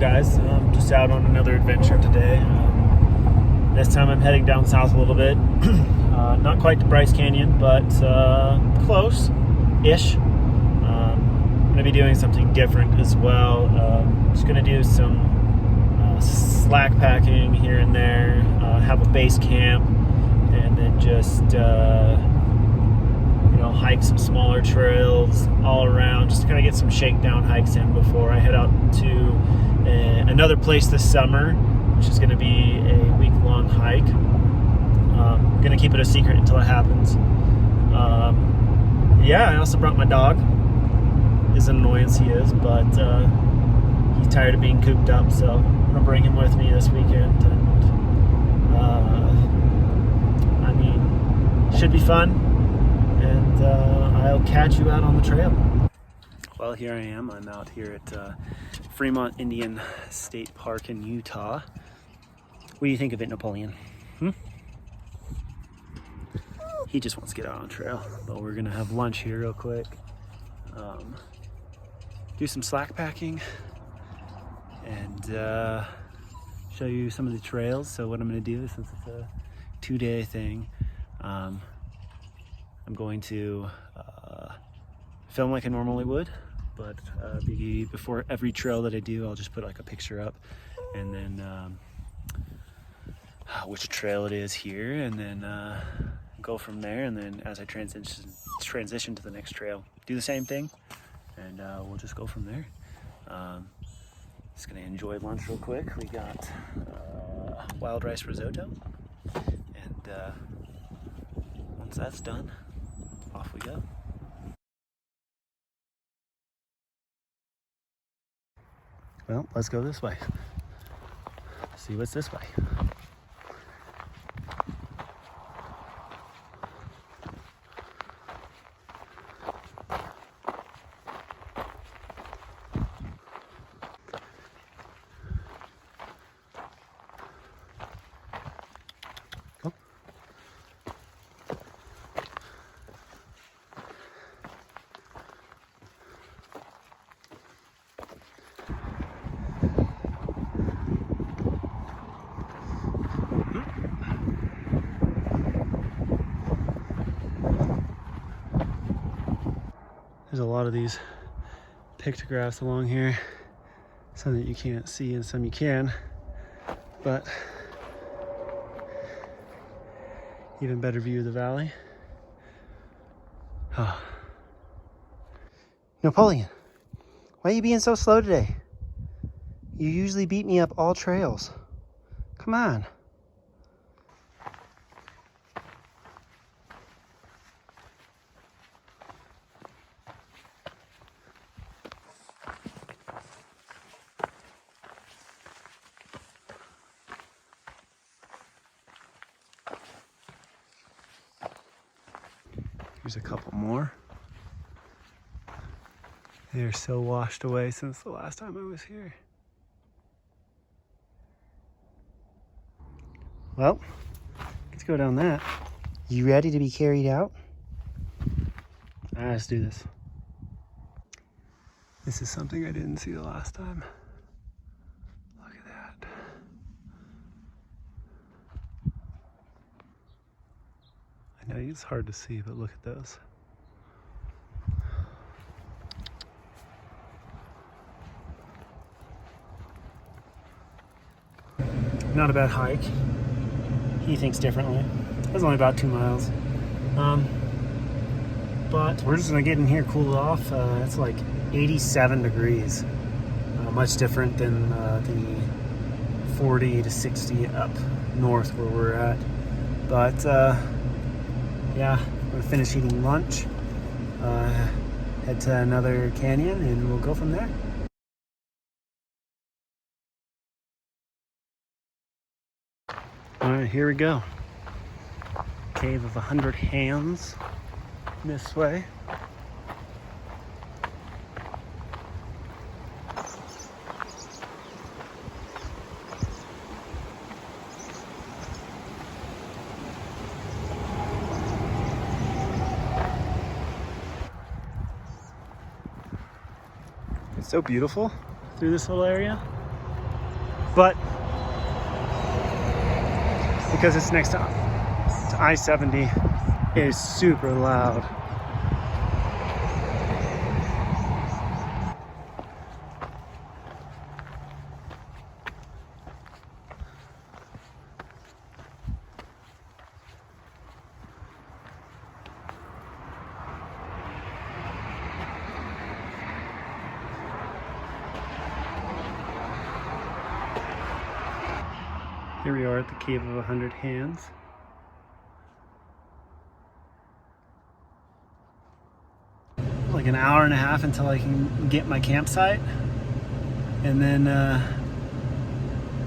guys? Just out on another adventure today. This time I'm heading down south a little bit. Not quite to Bryce Canyon, but close-ish. I'm going to be doing something different as well. Just going to do some slack packing here and there, have a base camp, and then just hike some smaller trails all around, just to kind of get some shakedown hikes in before I head out to another place this summer, which is going to be a week-long hike. I'm going to keep it a secret until it happens. I also brought my dog, as annoying as he is, but he's tired of being cooped up, so I'm going to bring him with me this weekend, and should be fun, and I'll catch you out on the trail. Well, here I am. I'm out here at Fremont Indian State Park in Utah. What do you think of it, Napoleon? He just wants to get out on the trail, but we're gonna have lunch here real quick. Do some slack packing and show you some of the trails. So what I'm gonna do, since it's a 2-day thing, I'm going to film like I normally would, but before every trail that I do, I'll just put like a picture up, and then which trail it is here, and then go from there. And then as I transition to the next trail, do the same thing, and we'll just go from there. Just gonna enjoy lunch real quick. We got wild rice risotto, and once that's done, off we go. Well, let's go this way. See what's this way. There's a lot of these pictographs along here, some that you can't see and some you can, but even better view of the valley. Oh. Napoleon, why are you being so slow today? You usually beat me up all trails. Come on. Here's a couple more. They're so washed away since the last time I was here. Well, let's go down that. You ready to be carried out? All right, let's do this. This is something I didn't see the last time. Look at that. I know it's hard to see, but look at those. Not a bad hike. He thinks differently. It was only about 2 miles. But we're just gonna get in here, cool off. It's like 87 degrees. Much different than the 40 to 60 up north where we're at. But yeah, we're gonna finish eating lunch, head to another canyon, and we'll go from there. All right, here we go. Cave of 100 Hands this way. It's so beautiful through this little area. but because it's next to I-70, it is super loud. Here we are at the Cave of 100 Hands. Like an hour and a half until I can get my campsite, and then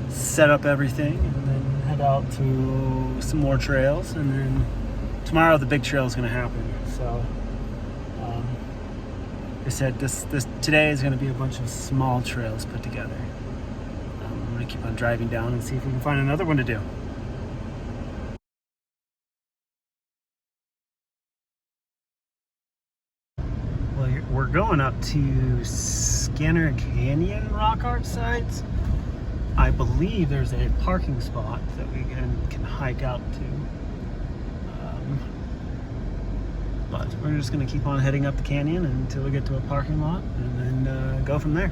set up everything, and then head out to some more trails, and then tomorrow the big trail is going to happen. So I said today is going to be a bunch of small trails put together. I'm going to keep on driving down and see if we can find another one to do. Well, we're going up to Skinner Canyon rock art sites. I believe there's a parking spot that we can hike out to. But we're just going to keep on heading up the canyon until we get to a parking lot, and then go from there.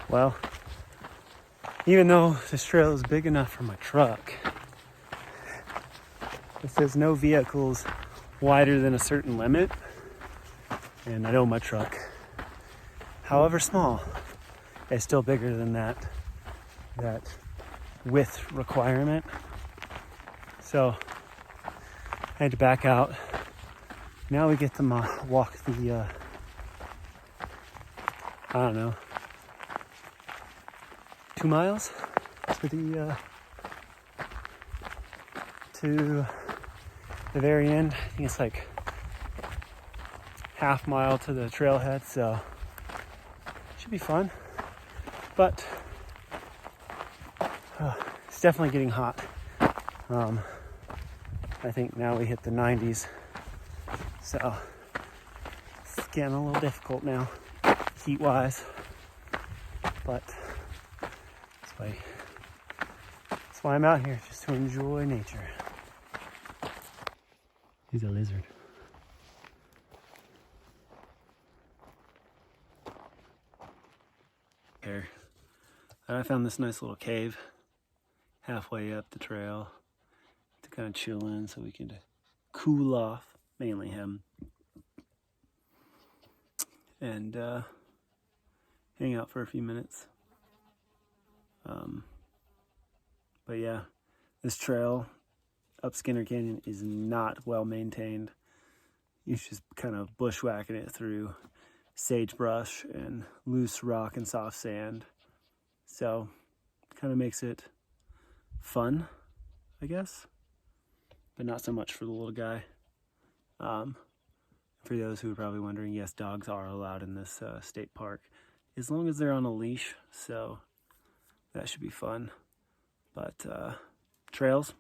Well, even though this trail is big enough for my truck, it says no vehicles wider than a certain limit, and I know my truck, however small, is still bigger than that width requirement. So I had to back out. Now we get to walk the I don't know, 2 miles to the very end. I think it's like half mile to the trailhead, so it should be fun. But it's definitely getting hot. I think now we hit the 90s, so it's getting a little difficult now, heat-wise. But that's why I'm out here, just to enjoy nature. He's a lizard. Here, I found this nice little cave halfway up the trail to kind of chill in, so we can cool off, mainly him, and hang out for a few minutes. But yeah, this trail up Skinner Canyon is not well maintained. It's just kind of bushwhacking it through sagebrush and loose rock and soft sand. So kind of makes it fun, I guess, but not so much for the little guy. For those who are probably wondering, yes, dogs are allowed in this state park, as long as they're on a leash, so that should be fun. But trails,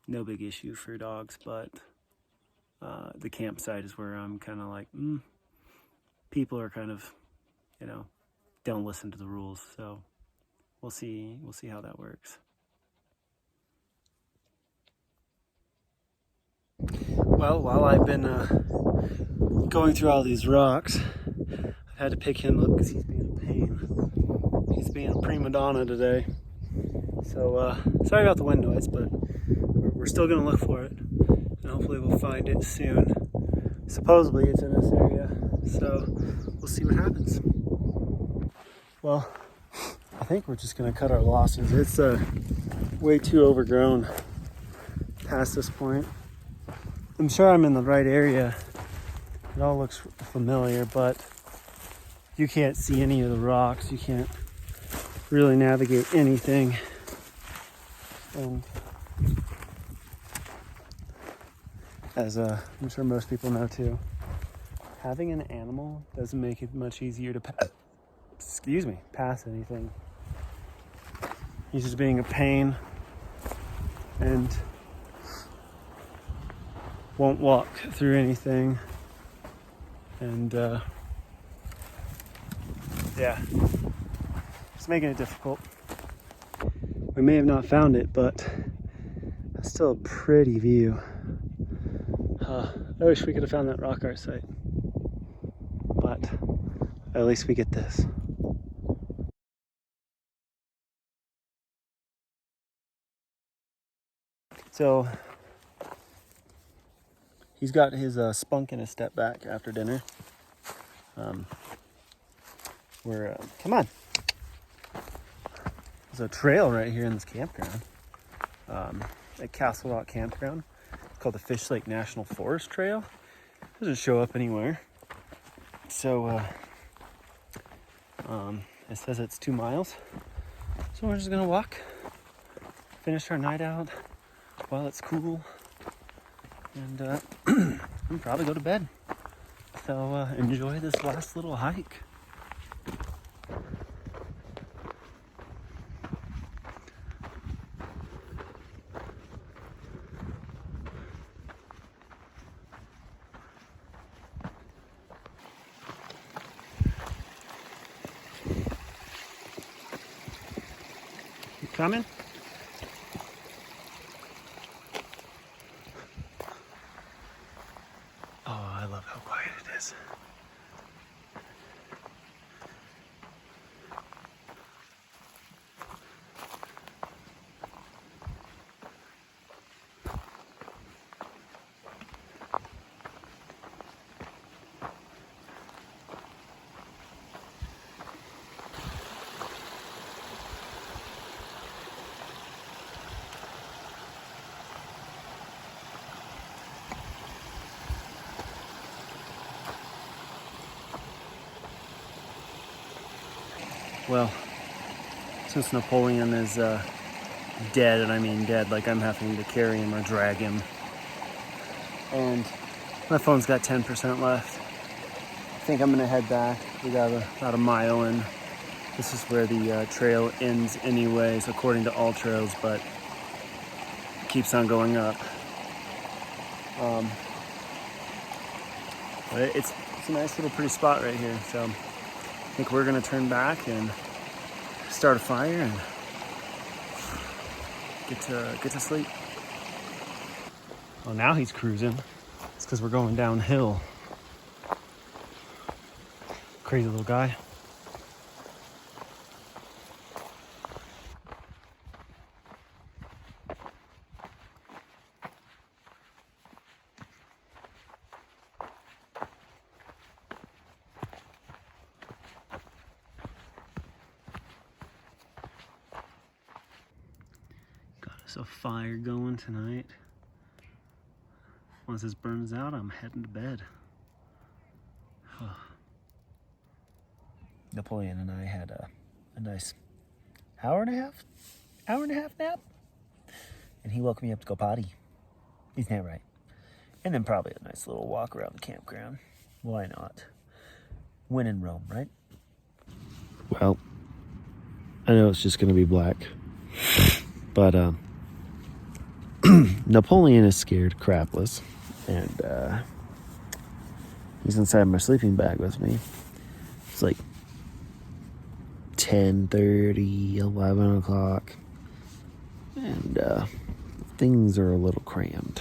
no big issue for dogs, but the campsite is where I'm kind of like, people are kind of, don't listen to the rules, so we'll see how that works. Well, while I've been going through all these rocks, I've had to pick him up because he's being a pain. He's being a prima donna today. So sorry about the wind noise, but we're still going to look for it, and hopefully we'll find it soon. Supposedly it's in this area, so we'll see what happens. Well, I think we're just going to cut our losses. It's way too overgrown past this point. I'm sure I'm in the right area. It all looks familiar, but you can't see any of the rocks. You can't really navigate anything. And as I'm sure most people know too, having an animal doesn't make it much easier to pass anything. He's just being a pain and won't walk through anything, and yeah, It's making it difficult. We may have not found it, but that's still a pretty view. I wish we could have found that rock art site, but at least we get this. So he's got his spunk in his step back after dinner. Come on. There's a trail right here in this campground, at Castle Rock Campground. It's called the Fish Lake National Forest Trail. It doesn't show up anywhere. So it says it's 2 miles. So we're just gonna walk, finish our night out while it's cool, and and probably go to bed. So enjoy this last little hike. You coming? Oh, I love how quiet it is. Well, since Napoleon is dead, and I mean dead, like I'm having to carry him or drag him, and my phone's got 10% left, I think I'm gonna head back. We got about a mile in. This is where the trail ends anyways, according to all trails, but it keeps on going up. But it's a nice little pretty spot right here, so I think we're gonna turn back and start a fire and get to sleep. Well, now he's cruising. It's because we're going downhill. Crazy little guy. A fire going tonight. Once this burns out, I'm heading to bed. Napoleon and I had a nice hour and a half nap, and he woke me up to go potty. Isn't that right? And then probably a nice little walk around the campground. Why not? When in Rome, right? Well, I know it's just gonna be black, but Napoleon is scared crapless, and he's inside my sleeping bag with me. It's like 10:30, 11 o'clock, and things are a little crammed.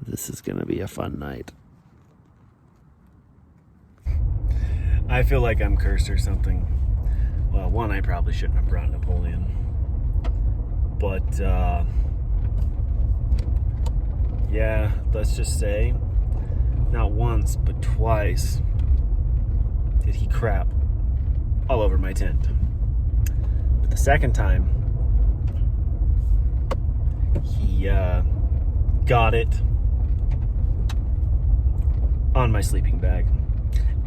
This is gonna be a fun night. I feel like I'm cursed or something. Well, one, I probably shouldn't have brought Napoleon. But, yeah, let's just say, not once, but twice did he crap all over my tent. But the second time, he got it on my sleeping bag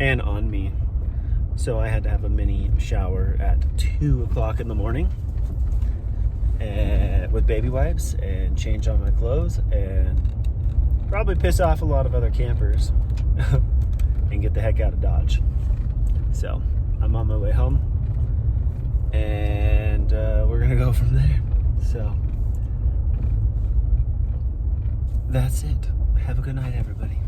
and on me. So I had to have a mini shower at 2 o'clock in the morning. With baby wipes and change all my clothes and probably piss off a lot of other campers and get the heck out of Dodge. So I'm on my way home, and we're gonna go from there. So that's it. Have a good night, everybody.